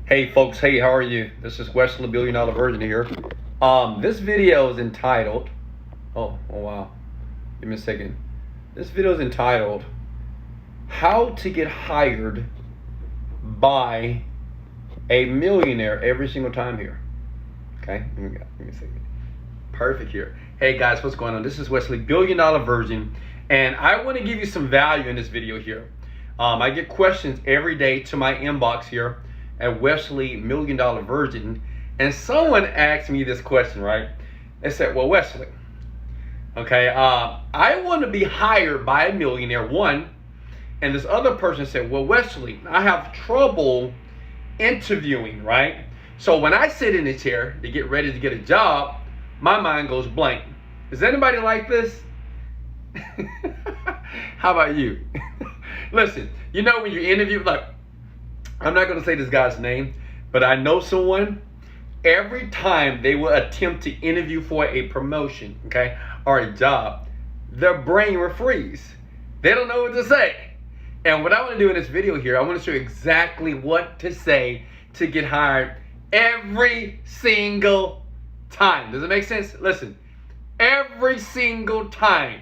Hey folks, hey, how are you? This is Wesley, Billion Dollar Virgin here. This video is entitled, oh wow, give me a second. This video is entitled, How to Get Hired by a Millionaire Every Single Time here. Okay, give me a second. Perfect here. Hey guys, what's going on? This is Wesley, Billion Dollar Virgin, and I want to give you some value in this video here. I get questions every day to my inbox here at Wesley Million Dollar Virgin, and someone asked me this question, right? They said, well, Wesley, okay, I want to be hired by a millionaire, one, and this other person said, well, Wesley, I have trouble interviewing, right? So when I sit in the chair to get ready to get a job, my mind goes blank. Is anybody like this? How about you? Listen, you know when you interview, like, I'm not going to say this guy's name, but I know someone, every time they will attempt to interview for a promotion, okay, or a job, their brain will freeze. They don't know what to say. And what I want to do in this video here, I want to show you exactly what to say to get hired every single time. Does it make sense? Listen, every single time.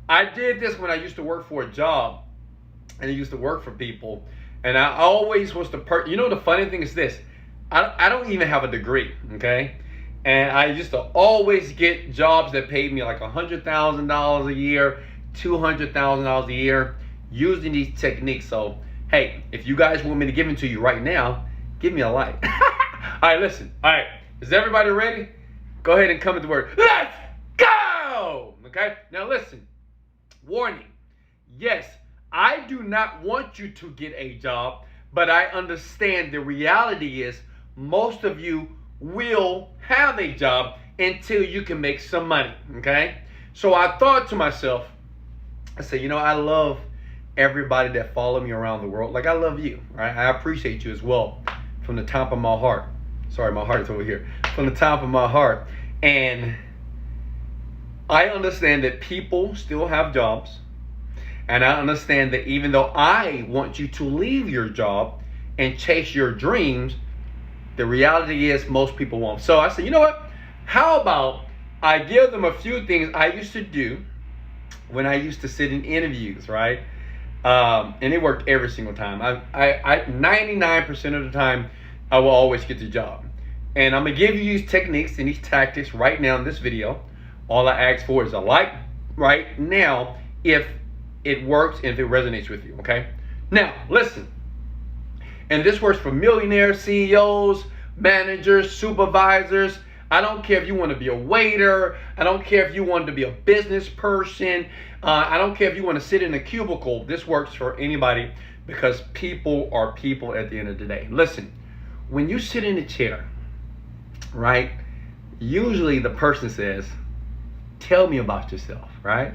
I did this when I used to work for a job, and I used to work for people. And I always was you know, the funny thing is this, I don't even have a degree, okay? And I used to always get jobs that paid me like $100,000 a year, $200,000 a year, using these techniques. So, hey, if you guys want me to give them to you right now, give me a like. All right, listen. All right, is everybody ready? Go ahead and come with the word. Let's go! Okay, now listen, warning, yes, I do not want you to get a job, but I understand the reality is most of you will have a job until you can make some money, okay? So I thought to myself, I said, you know, I love everybody that follow me around the world. Like I love you, right? I appreciate you as well from the top of my heart. Sorry, my heart is over here. From the top of my heart. And I understand that people still have jobs. And I understand that even though I want you to leave your job and chase your dreams, the reality is most people won't. So I said, you know what? How about I give them a few things I used to do when I used to sit in interviews, right? And it worked every single time. I 99% of the time, I will always get the job. And I'm going to give you these techniques and these tactics right now in this video. All I ask for is a like right now if it works and if it resonates with you, okay? Now, listen. And this works for millionaires, CEOs, managers, supervisors. I don't care if you want to be a waiter. I don't care if you want to be a business person. I don't care if you want to sit in a cubicle. This works for anybody because people are people at the end of the day. Listen, when you sit in a chair, right, usually the person says, tell me about yourself, right?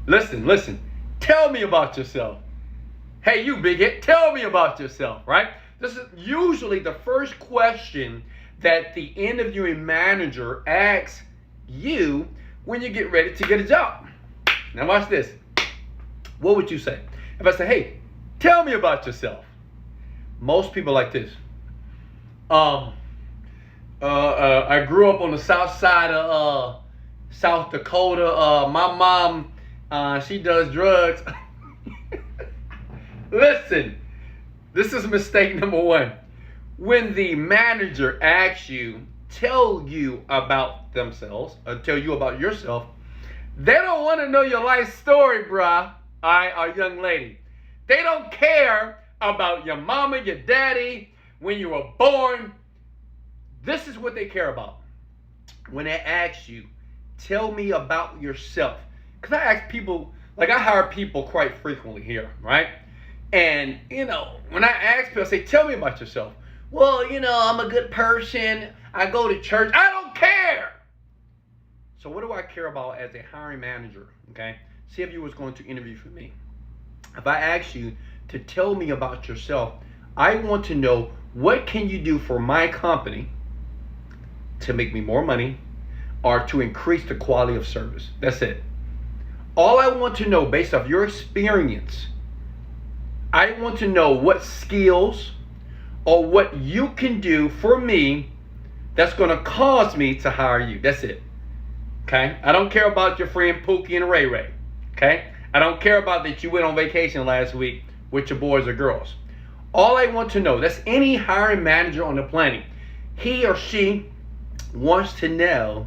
Listen, tell me about yourself. Hey, you big hit, tell me about yourself, right? This is usually the first question that the interviewing manager asks you when you get ready to get a job. Now watch this. What would you say? If I say, hey, tell me about yourself. Most people like this. I grew up on the south side of South Dakota. My mom, she does drugs. Listen, this is mistake number one. When the manager asks you, tell you about themselves, or tell you about yourself, they don't want to know your life story, bruh, or young lady. They don't care about your mama, your daddy, when you were born. This is what they care about. When they ask you, tell me about yourself. Because I ask people, like I hire people quite frequently here, right? And, you know, when I ask people, I say, tell me about yourself. Well, you know, I'm a good person. I go to church. I don't care. So what do I care about as a hiring manager, okay? See if you was going to interview for me. If I ask you to tell me about yourself, I want to know what can you do for my company to make me more money or to increase the quality of service. That's it. All I want to know based off your experience, I want to know what skills, or what you can do for me that's going to cause me to hire you. That's it. Okay? I don't care about your friend Pookie and Ray Ray. Okay? I don't care about that you went on vacation last week with your boys or girls. All I want to know, that's any hiring manager on the planet, he or she wants to know,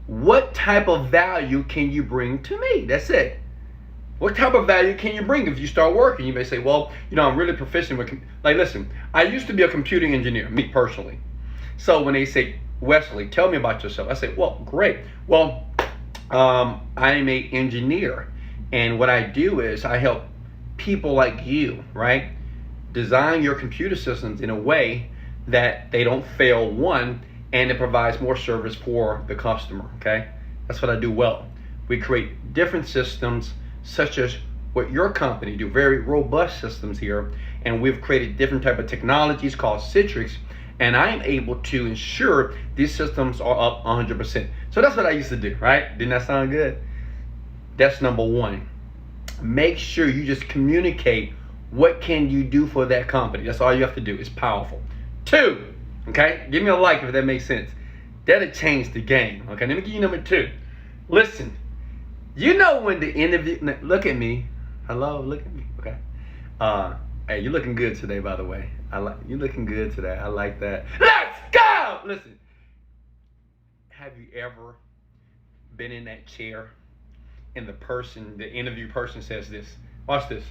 what type of value can you bring to me? That's it. What type of value can you bring if you start working? You may say, well, I'm really proficient with, listen, I used to be a computer engineer, me personally. So when they say, Wesley, tell me about yourself, I say, well, great. Well, I'm an engineer, and what I do is I help people like you, right, design your computer systems in a way that they don't fail, one, and it provides more service for the customer. Okay, that's what I do well. We create different systems, such as what your company do, very robust systems here, and we've created different type of technologies called Citrix, and I'm able to ensure these systems are up 100%. So that's what I used to do, right? Didn't that sound good? That's number one. Make sure you just communicate what can you do for that company. That's all you have to do. It's powerful. Two, okay? Give me a like if that makes sense. That'll change the game. Okay, let me give you number two. Listen, when the interview, look at me. Hello, look at me, okay? Hey, you're looking good today, by the way. You're looking good today. I like that. Let's go! Listen, have you ever been in that chair and the interview person says this? Watch this.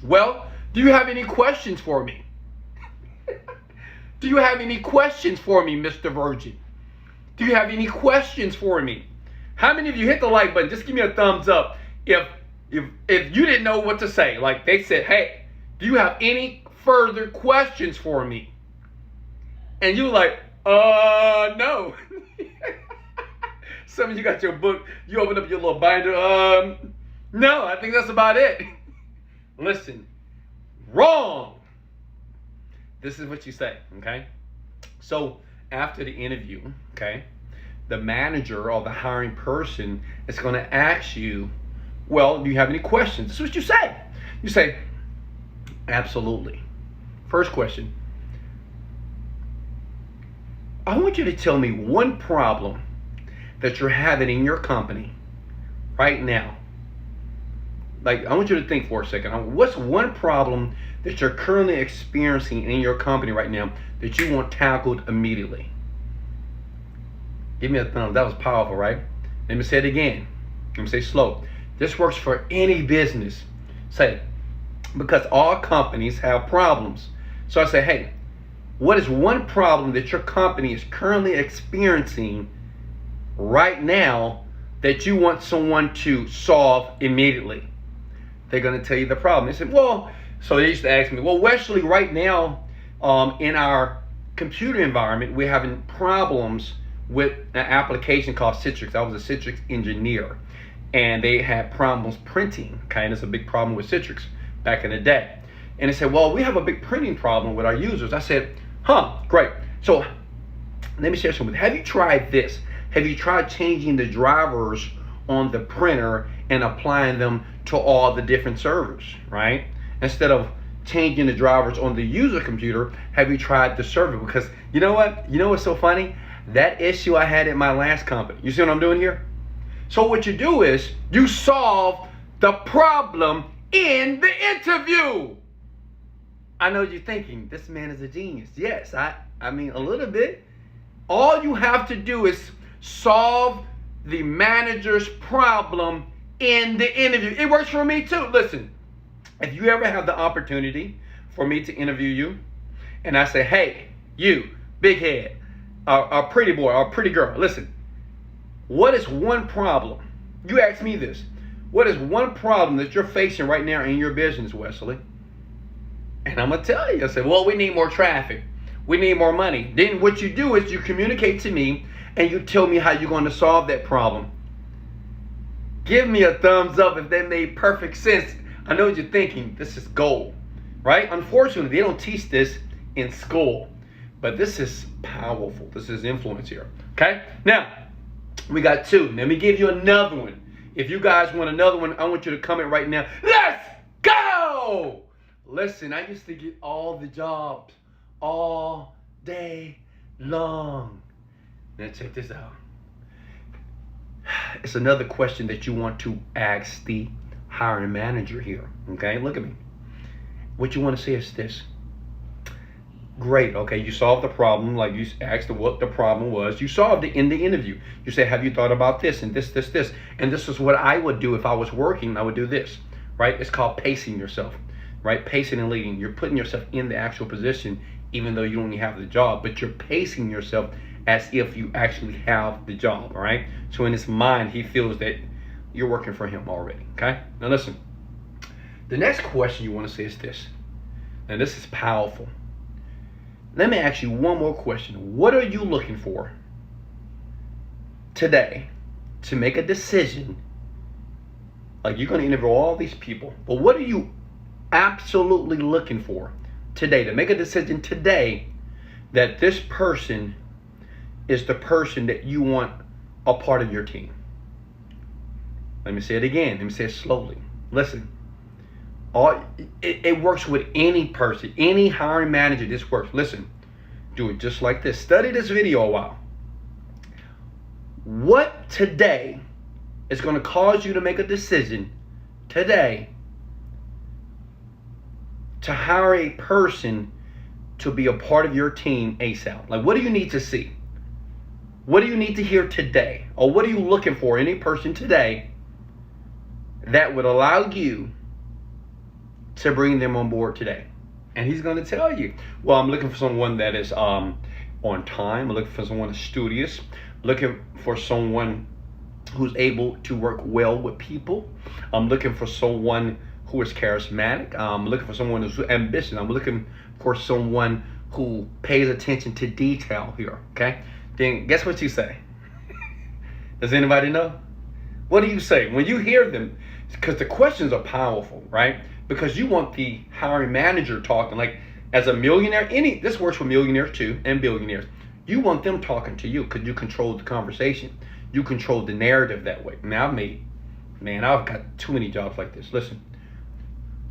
Well, do you have any questions for me? Do you have any questions for me, Mr. Virgin? Do you have any questions for me? How many of you hit the like button? Just give me a thumbs up if you didn't know what to say. Like they said, hey, do you have any further questions for me? And you were like, no. Some of you got your book, you open up your little binder. No, I think that's about it. Listen, wrong. This is what you say, okay? So after the interview, okay, the manager or the hiring person is going to ask you, well, do you have any questions? This is what you say. You say, absolutely. First question, I want you to tell me one problem that you're having in your company right now. Like, I want you to think for a second. What's one problem that you're currently experiencing in your company right now that you want tackled immediately? Give me a thumb. That was powerful, right? Let me say it again. Let me say slow. This works for any business. Say, because all companies have problems. So I say, hey, what is one problem that your company is currently experiencing right now that you want someone to solve immediately? They're going to tell you the problem. They said, well, so they used to ask me, well, Wesley, right now in our computer environment, we're having problems with an application called Citrix. I was a Citrix engineer, and they had problems printing. Okay, that's a big problem with Citrix back in the day. And they said, well, we have a big printing problem with our users. I said, great. So let me share something with you. Have you tried this? Have you tried changing the drivers on the printer and applying them to all the different servers, right? Instead of changing the drivers on the user computer, have you tried the server? Because you know what? You know what's so funny? That issue I had at my last company. You see what I'm doing here? So what you do is you solve the problem in the interview. I know you're thinking, this man is a genius. Yes, I mean a little bit. All you have to do is solve the manager's problem in the interview. It works for me too. Listen, if you ever have the opportunity for me to interview you, and I say, hey, you, big head, a pretty boy or pretty girl, listen, what is one problem? You ask me this. What is one problem that you're facing right now in your business, Wesley? And I'm going to tell you. I said, well, we need more traffic. We need more money. Then what you do is you communicate to me and you tell me how you're going to solve that problem. Give me a thumbs up if that made perfect sense. I know what you're thinking. This is gold, right? Unfortunately, they don't teach this in school. But this is powerful. This is influence here. Okay? Now, we got two. Let me give you another one. If you guys want another one, I want you to comment right now. Let's go! Listen, I used to get all the jobs all day long. Now check this out. It's another question that you want to ask the hiring manager here. Okay, look at me. What you want to say is this. Great, okay, you solved the problem, like you asked what the problem was. You solved it in the interview. You say, have you thought about this and this, and this is what I would do if I was working. I would do this, right? It's called pacing yourself, right? Pacing and leading. You're putting yourself in the actual position, even though you only have the job, but you're pacing yourself as if you actually have the job, all right? So in his mind, he feels that you're working for him already, okay? Now listen, the next question you want to say is this, and this is powerful. Let me ask you one more question. What are you looking for today to make a decision? Like, you're going to interview all these people, but what are you absolutely looking for today to make a decision today that this person is the person that you want a part of your team? Let me say it again. Let me say it slowly. Listen. It works with any person, any hiring manager. This works. Listen, do it just like this. Study this video a while. What today is going to cause you to make a decision today to hire a person to be a part of your team ASAP? Like, what do you need to see? What do you need to hear today? Or what are you looking for in a person today that would allow you to bring them on board today? And he's going to tell you, well, I'm looking for someone that is on time. I'm looking for someone that's studious. Looking for someone who's able to work well with people. I'm looking for someone who is charismatic. I'm looking for someone who's ambitious. I'm looking for someone who pays attention to detail here, okay? Then guess what you say? Does anybody know? What do you say when you hear them? Because the questions are powerful, right? Because you want the hiring manager talking. Like, as a millionaire, this works for millionaires too and billionaires. You want them talking to you because you control the conversation. You control the narrative that way. Now I've got too many jobs like this. Listen,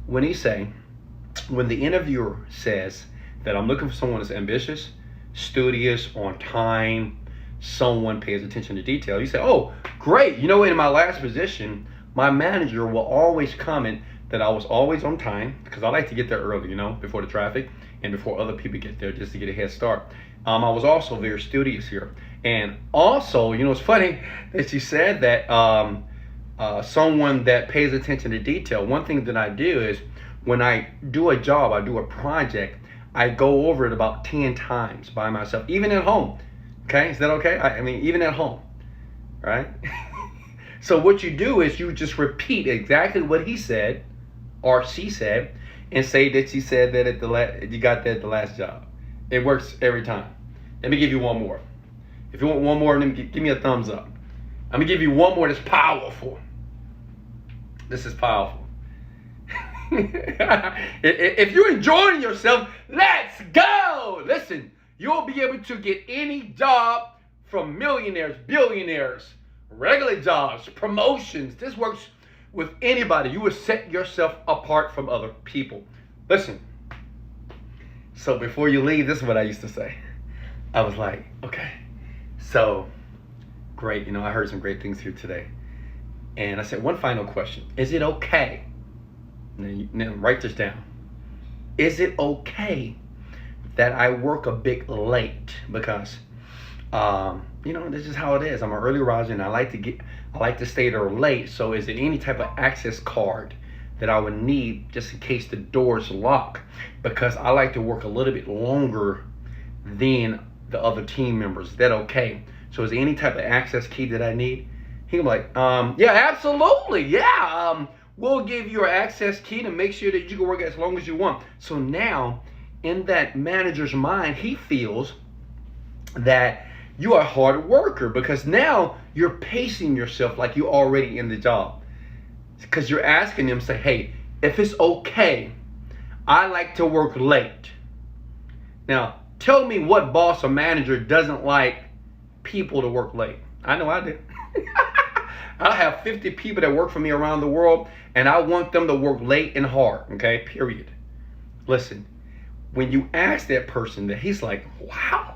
when the interviewer says that I'm looking for someone that's ambitious, studious, on time, someone pays attention to detail, you say, oh, great. You know, in my last position, my manager will always comment that I was always on time, because I like to get there early, before the traffic and before other people get there, just to get a head start. I was also very studious here. And also, it's funny that you said that someone that pays attention to detail. One thing that I do is when I do a job, I do a project, I go over it about 10 times by myself, even at home. Okay, is that okay? I mean, even at home, right? So what you do is you just repeat exactly what he said or she said, and say that she said that you got that at the last job. It works every time. Let me give you one more. If you want one more, then give me a thumbs up. I'm gonna give you one more that's powerful. This is powerful. If you're enjoying yourself, let's go. Listen, you'll be able to get any job from millionaires, billionaires, regular jobs, promotions. This works with anybody. You will set yourself apart from other people. Listen, so before you leave, this is what I used to say. I was like, okay, so great. I heard some great things here today. And I said, one final question. Is it okay? Now write this down. Is it okay that I work a bit late? Because this is how it is. I'm an early riser and I like to stay there late. So is it any type of access card that I would need just in case the doors lock? Because I like to work a little bit longer than the other team members. Is that okay? So is there any type of access key that I need? He was like, yeah, absolutely. Yeah. We'll give you an access key to make sure that you can work as long as you want. So now in that manager's mind, he feels that you are a hard worker because now you're pacing yourself like you're already in the job. Because you're asking them, say, hey, if it's okay, I like to work late. Now, tell me what boss or manager doesn't like people to work late. I know I do. I have 50 people that work for me around the world, and I want them to work late and hard, okay, period. Listen, when you ask that person that, he's like, wow.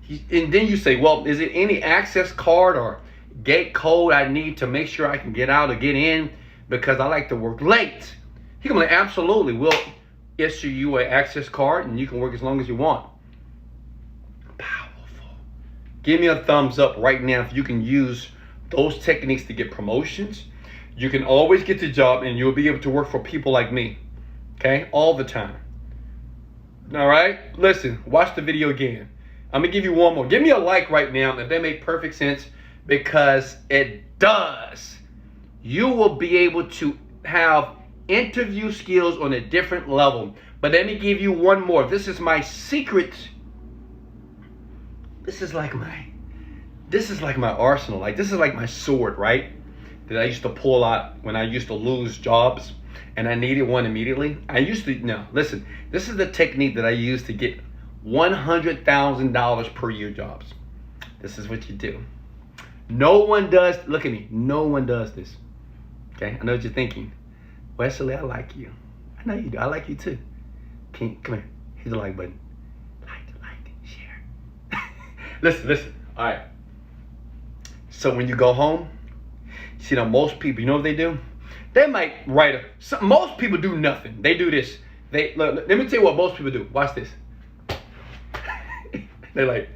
And then you say, well, is it any access card or gate code I need to make sure I can get out or get in because I like to work late? He can be like, absolutely. We'll issue you an access card and you can work as long as you want. Powerful. Give me a thumbs up right now if you can use those techniques to get promotions. You can always get the job and you'll be able to work for people like me. Okay? All the time. All right? Listen, watch the video again. I'm going to give you one more. Give me a like right now if they make perfect sense, because it does. You will be able to have interview skills on a different level. But let me give you one more. This is my secret. This is like my arsenal. Like, this is like my sword, right? That I used to pull out when I used to lose jobs and I needed one immediately. Listen, this is the technique that I use to get $100,000 per year jobs. This is what you do. No one does, look at me, no one does this. Okay, I know what you're thinking. Wesley, I like you. I know you do, I like you too. Come here, hit the like button. Like, share. Listen, all right. So when you go home, see now most people, you know what they do? They might write most people do nothing. They do this. Let me tell you what most people do. Watch this. They're like,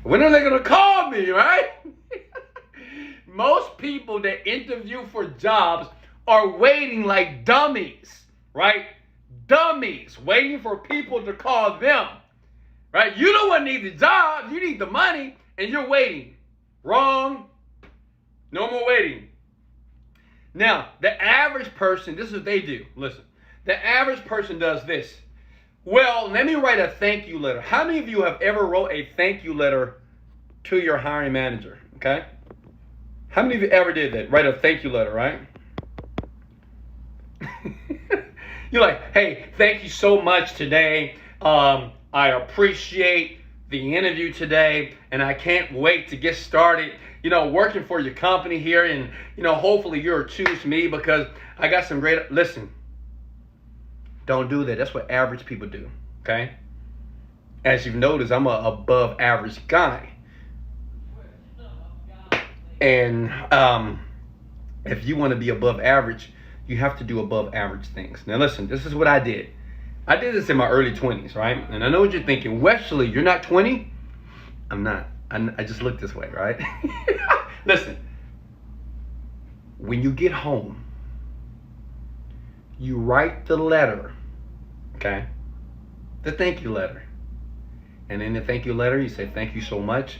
when are they gonna call me, right? Most people that interview for jobs are waiting like dummies, right? Dummies, waiting for people to call them, right? You don't want to need the job, you need the money, and you're waiting. Wrong. No more waiting. Now, the average person, this is what they do. Listen, the average person does this. Well, let me write a thank you letter. How many of you have ever wrote a thank you letter to your hiring manager? Okay? How many of you ever did that? Write a thank you letter, right? You're like, hey, thank you so much today. I appreciate the interview today, and I can't wait to get started, working for your company here, and, hopefully you'll choose me because I got some great, listen, don't do that. That's what average people do, okay? As you've noticed, I'm a above average guy. And if you want to be above average, you have to do above average things. Now listen, this is what I did. I did this in my early 20s, right? And I know what you're thinking. Wesley, you're not 20? I'm not. I just look this way, right? Listen, when you get home, you write the letter, okay? The thank you letter. And in the thank you letter, you say, thank you so much.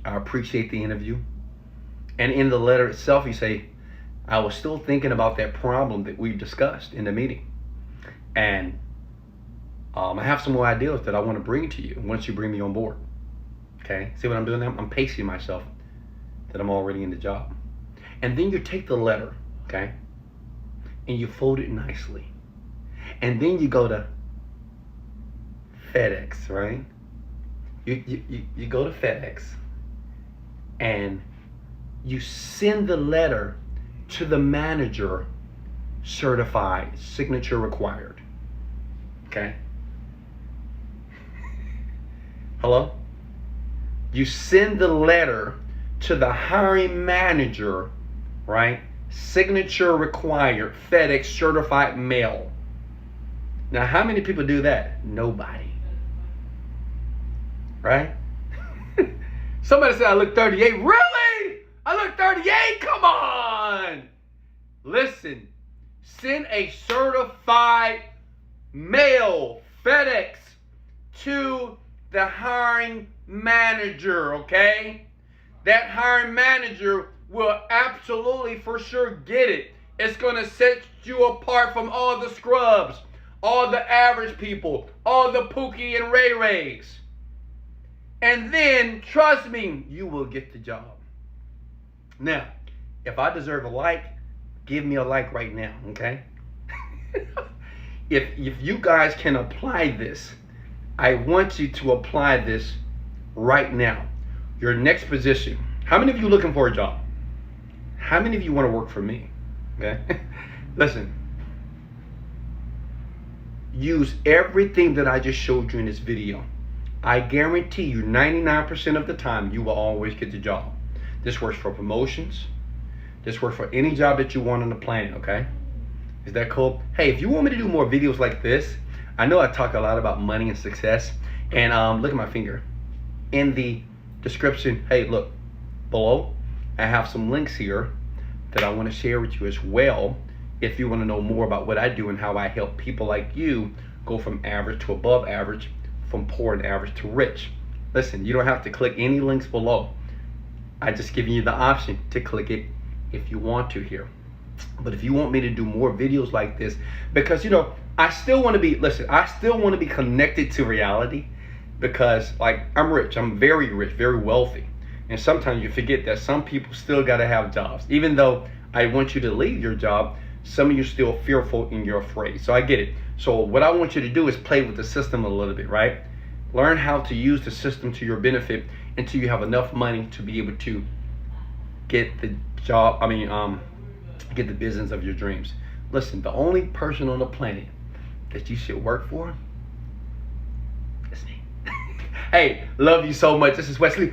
I appreciate the interview. And in the letter itself, you say, I was still thinking about that problem that we discussed in the meeting. And I have some more ideas that I want to bring to you once you bring me on board. Okay? See what I'm doing now? I'm pacing myself that I'm already in the job. And then you take the letter, okay? And you fold it nicely. And then you go to FedEx, right? You go to FedEx and you send the letter to the manager, certified, signature required. Okay? Hello? You send the letter to the hiring manager, right? Signature required, FedEx certified mail. Now, how many people do that? Nobody. Right? Somebody said I look 38. Really? I look 38? Come on. Listen, send a certified mail, FedEx, to the hiring manager, okay? That hiring manager will absolutely for sure get it. It's going to set you apart from all the scrubs, all the average people, all the Pookie and Ray Rays. And then, trust me, you will get the job. Now, if I deserve a like, give me a like right now, okay? If you guys can apply this, I want you to apply this right now. Your next position. How many of you looking for a job? How many of you want to work for me? Okay. Listen. Use everything that I just showed you in this video. I guarantee you 99% of the time you will always get the job. This works for promotions. This works for any job that you want on the planet, okay? Is that cool? Hey, if you want me to do more videos like this, I know I talk a lot about money and success. And look at my finger. In the description, hey, look, below, I have some links here that I want to share with you as well. If you want to know more about what I do and how I help people like you go from average to above average, from poor and average to rich. Listen, you don't have to click any links below. I just giving you the option to click it if you want to here. But if you want me to do more videos like this, because I still want to be, I still want to be connected to reality, because like I'm rich, I'm very rich, very wealthy. And sometimes you forget that some people still got to have jobs. Even though I want you to leave your job, some of you still fearful and you're afraid. So I get it. So what I want you to do is play with the system a little bit, right? Learn how to use the system to your benefit until you have enough money to be able to get the job, get the business of your dreams. Listen, the only person on the planet that you should work for is me. Hey, love you so much. This is Wesley.